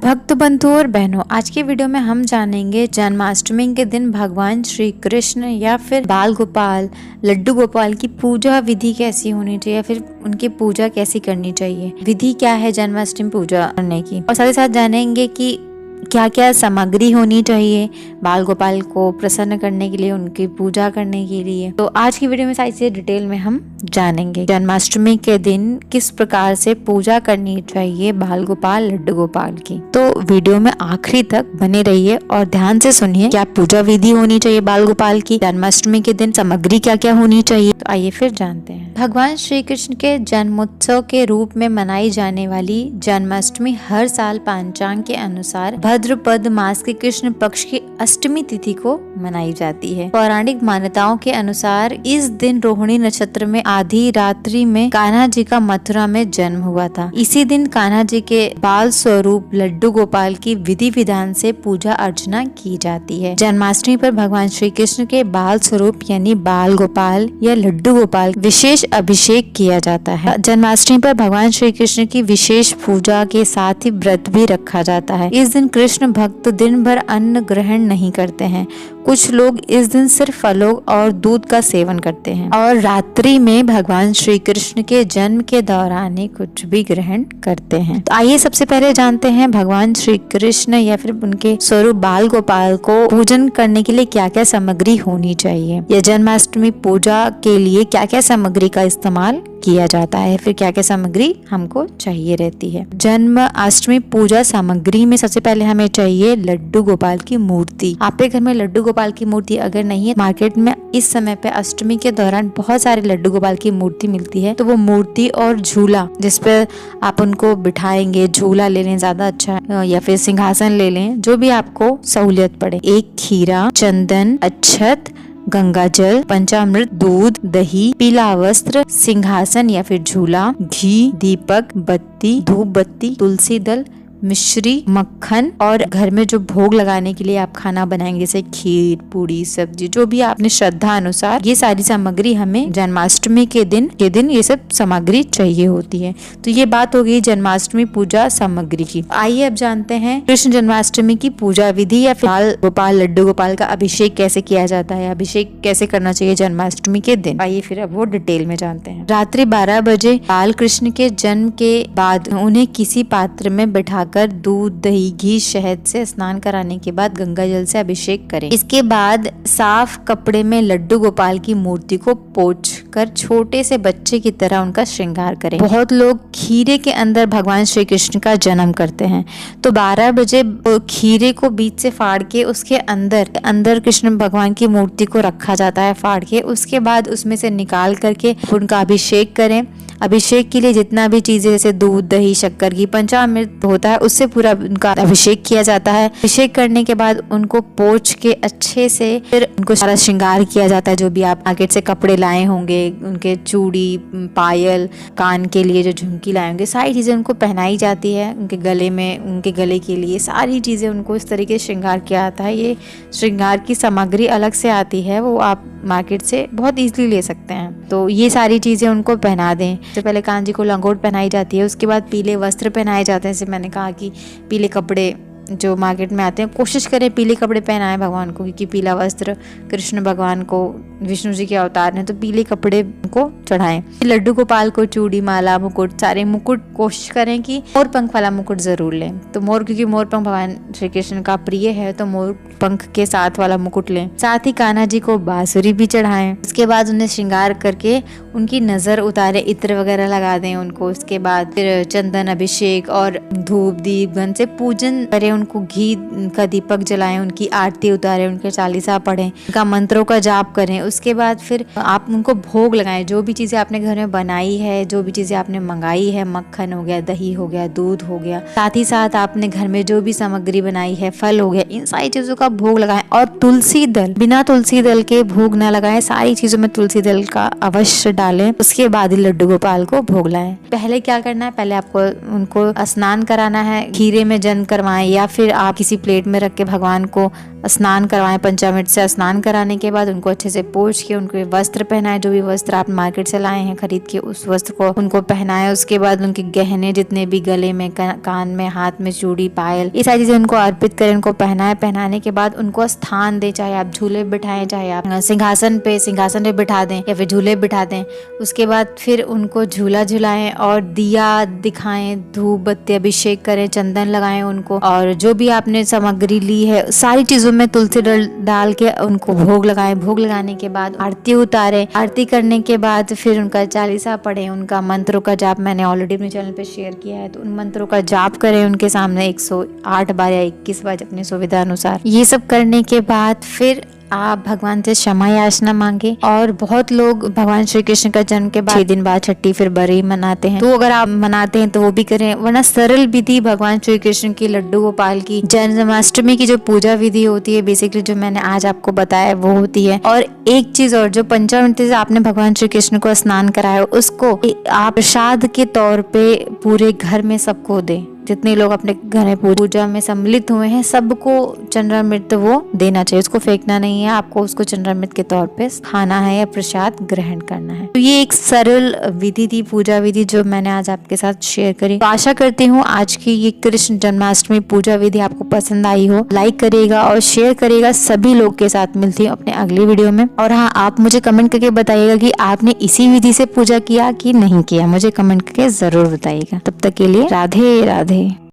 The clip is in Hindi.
भक्त बंधु और बहनों, आज की वीडियो में हम जानेंगे जन्माष्टमी के दिन भगवान श्री कृष्ण या फिर बाल गोपाल, लड्डू गोपाल की पूजा विधि कैसी होनी चाहिए या फिर उनकी पूजा कैसी करनी चाहिए। विधि क्या है जन्माष्टमी पूजा करने की, और साथ ही साथ जानेंगे कि क्या क्या सामग्री होनी चाहिए बाल गोपाल को प्रसन्न करने के लिए, उनकी पूजा करने के लिए। तो आज की वीडियो में सारी चीजें डिटेल में हम जानेंगे। जन्माष्टमी के दिन किस प्रकार से पूजा करनी चाहिए बाल गोपाल, लड्डू गोपाल की। तो वीडियो में आखिरी तक बने रहिए और ध्यान से सुनिए क्या पूजा विधि होनी चाहिए बाल गोपाल की जन्माष्टमी के दिन, सामग्री क्या क्या होनी चाहिए। तो आइए फिर जानते हैं। भगवान श्री कृष्ण के जन्मोत्सव के रूप में मनाई जाने वाली जन्माष्टमी हर साल पंचांग के अनुसार भाद्रपद मास के कृष्ण पक्ष की अष्टमी तिथि को मनाई जाती है। पौराणिक मान्यताओं के अनुसार इस दिन रोहिणी नक्षत्र में आधी रात्रि में कान्हा जी का मथुरा में जन्म हुआ था। इसी दिन कान्हा जी के बाल स्वरूप लड्डू गोपाल की विधि विधान से पूजा अर्चना की जाती है। जन्माष्टमी पर भगवान श्री कृष्ण के बाल स्वरूप यानी बाल गोपाल या लड्डू गोपाल विशेष अभिषेक किया जाता है। जन्माष्टमी पर भगवान श्री कृष्ण की विशेष पूजा के साथ ही व्रत भी रखा जाता है। इस दिन कृष्ण भक्त दिन भर अन्न ग्रहण नहीं करते हैं। कुछ लोग इस दिन सिर्फ फलों और दूध का सेवन करते हैं और रात्रि में भगवान श्री कृष्ण के जन्म के दौरान ही कुछ भी ग्रहण करते हैं। तो आइए सबसे पहले जानते हैं भगवान श्री कृष्ण या फिर उनके स्वरूप बाल गोपाल को पूजन करने के लिए क्या क्या सामग्री होनी चाहिए, या जन्माष्टमी पूजा के लिए क्या क्या सामग्री का इस्तेमाल किया जाता है, फिर क्या क्या सामग्री हमको चाहिए रहती है। जन्माष्टमी पूजा सामग्री में सबसे पहले हमें चाहिए लड्डू गोपाल की मूर्ति। आपके घर में लड्डू गोपाल की मूर्ति अगर नहीं है, मार्केट में इस समय पे अष्टमी के दौरान बहुत सारे लड्डू गोपाल की मूर्ति मिलती है, तो वो मूर्ति और झूला जिसपे आप उनको बिठाएंगे, झूला ले लें ज्यादा अच्छा है, या फिर सिंहासन ले लें, जो भी आपको सहूलियत पड़े। एक खीरा, चंदन, अक्षत, गंगा जल, पंचामृत, दूध, दही, पीला वस्त्र, सिंहासन या फिर झूला, घी, दीपक, बत्ती, धूप बत्ती, तुलसी दल, मिश्री, मक्खन, और घर में जो भोग लगाने के लिए आप खाना बनाएंगे जैसे खीर, पूड़ी, सब्जी, जो भी आपने श्रद्धा अनुसार, ये सारी सामग्री हमें जन्माष्टमी के दिन ये सब सामग्री चाहिए होती है। तो ये बात हो गई जन्माष्टमी पूजा सामग्री की। आइए अब जानते हैं कृष्ण जन्माष्टमी की पूजा विधि या फिर बाल गोपाल, लड्डू गोपाल का अभिषेक कैसे किया जाता है, अभिषेक कैसे करना चाहिए जन्माष्टमी के दिन। आइए फिर अब वो डिटेल में जानते हैं। रात्रि 12 बजे बाल कृष्ण के जन्म के बाद उन्हें किसी पात्र में बैठा कर दूध, दही, घी, शहद से स्नान कराने के बाद गंगा जल से अभिषेक करें। इसके बाद साफ कपड़े में लड्डू गोपाल की मूर्ति को पोंछ कर छोटे से बच्चे की तरह उनका श्रृंगार करें। बहुत लोग खीरे के अंदर भगवान श्री कृष्ण का जन्म करते हैं, तो 12 बजे खीरे को बीच से फाड़ के उसके अंदर कृष्ण भगवान की मूर्ति को रखा जाता है फाड़ के। उसके बाद उसमें से निकाल करके उनका अभिषेक करें। अभिषेक के लिए जितना भी चीजें जैसे दूध, दही, शक्कर, घी, पंचामृत होता है उससे पूरा उनका अभिषेक किया जाता है। अभिषेक करने के बाद उनको पोंछ के अच्छे से फिर उनको सारा श्रृंगार किया जाता है। जो भी आप मार्केट से कपड़े लाए होंगे, उनके चूड़ी, पायल, कान के लिए जो झुमकी लाए होंगे, सारी चीजें उनको पहनाई जाती है। उनके गले में, उनके गले के लिए सारी चीजें उनको इस तरीके से श्रृंगार किया जाता है। ये श्रृंगार की सामग्री अलग से आती है, वो आप मार्केट से बहुत इजीली ले सकते हैं। तो ये सारी चीजें उनको पहना दें। सबसे पहले कान्हा जी को लंगोट पहनाई जाती है, उसके बाद पीले वस्त्र पहनाए जाते हैं। जैसे मैंने कहा कि पीले कपड़े जो मार्केट में आते हैं, कोशिश करें पीले कपड़े पहनाएं भगवान को, क्योंकि पीला वस्त्र कृष्ण भगवान को, विष्णु जी के अवतार हैं, तो पीले कपड़े को चढ़ाएं। लड्डू गोपाल को चूड़ी, माला, मुकुट, सारे मुकुट कोशिश करें कि मोर पंख वाला मुकुट जरूर लें। तो मोर, क्योंकि मोर पंख भगवान श्री कृष्ण का प्रिय है, तो मोर पंख के साथ वाला मुकुट लें। साथ ही कान्हा जी को बांसुरी भी चढ़ाएं। उसके बाद उन्हें श्रृंगार करके उनकी नजर उतारे, इत्र वगैरह लगा दें उनको। उसके बाद फिर चंदन अभिषेक और धूप दीप गन से पूजन करें। उनको घी का दीपक जलाएं, उनकी आरती उतारें, उनके चालीसा पढ़ें, उनका मंत्रों का जाप करें। उसके बाद फिर आप उनको भोग लगाएं। जो भी चीजें आपने घर में बनाई है, जो भी चीजें आपने मंगाई है, मक्खन हो गया, दही हो गया, दूध हो गया, साथ ही साथ आपने घर में जो भी सामग्री बनाई है, फल हो गया, इन सारी चीजों का भोग लगाएं। और तुलसी दल, बिना तुलसी दल के भोग न लगाएं, सारी चीजों में तुलसी दल का अवश्य डालें। उसके बाद ही लड्डू गोपाल को भोग लाएं। पहले क्या करना है, पहले आपको उनको स्नान कराना है, खीरे में जन्म करवाएं, या फिर आप किसी प्लेट में रख के भगवान को स्नान करवाएं। पंचामृत से स्नान कराने के बाद उनको अच्छे से पोंछ के उनको वस्त्र पहनाए, जो भी वस्त्र आप मार्केट से लाए हैं खरीद के, उस वस्त्र को उनको पहनाए। उसके बाद उनके गहने जितने भी गले में, कान में, हाथ में, चूड़ी, पायल, ये सारी चीजें उनको अर्पित करें, उनको पहनाए। पहनाने के बाद उनको स्थान दे, चाहे आप झूले बिठाएं, चाहे आप सिंहासन पे बिठा दें या फिर झूले बिठा दें। उसके बाद फिर उनको झूला झुलाएं और दिया दिखाएं, धूप बत्ती अभिषेक करें, चंदन लगाएं उनको, और जो भी आपने सामग्री ली है सारी चीजों में तुलसी डाल के उनको भोग लगाएं। भोग लगाने के बाद आरती उतारें। आरती करने के बाद फिर उनका चालीसा पढ़ें, उनका मंत्रों का जाप मैंने ऑलरेडी अपने चैनल पे शेयर किया है, तो उन मंत्रों का जाप करें उनके सामने 108 बार या 21 बार अपनी सुविधा अनुसार। ये सब करने के बाद फिर आप भगवान से क्षमा याचना मांगे। और बहुत लोग भगवान श्री कृष्ण का जन्म के बाद 6 दिन बाद छठी फिर बरई मनाते हैं, तो अगर आप मनाते हैं तो वो भी करें, वरना सरल विधि भगवान श्री कृष्ण की, लड्डू गोपाल की, जन्माष्टमी की जो पूजा विधि होती है, बेसिकली जो मैंने आज आपको बताया वो होती है। और एक चीज और, जो पंचामृत से आपने भगवान श्री कृष्ण को स्नान कराया, उसको आप प्रसाद के तौर पे पूरे घर में सबको दें। जितने लोग अपने घर में पूजा में सम्मिलित हुए हैं सबको चंद्रामृत वो देना चाहिए, उसको फेंकना नहीं है, आपको उसको चंद्रामृत के तौर पे खाना है या प्रसाद ग्रहण करना है। तो ये एक सरल विधि थी, पूजा विधि, जो मैंने आज आपके साथ शेयर करी। तो आशा करती हूँ आज की ये कृष्ण जन्माष्टमी पूजा विधि आपको पसंद आई हो। लाइक करिएगा और शेयर करिएगा सभी लोग के साथ। मिलती हूँ अपने अगली वीडियो में। और हाँ, आप मुझे कमेंट करके बताइएगा कि आपने इसी विधि से पूजा किया कि नहीं किया, मुझे कमेंट करके जरूर बताइएगा। तब तक के लिए राधे राधे।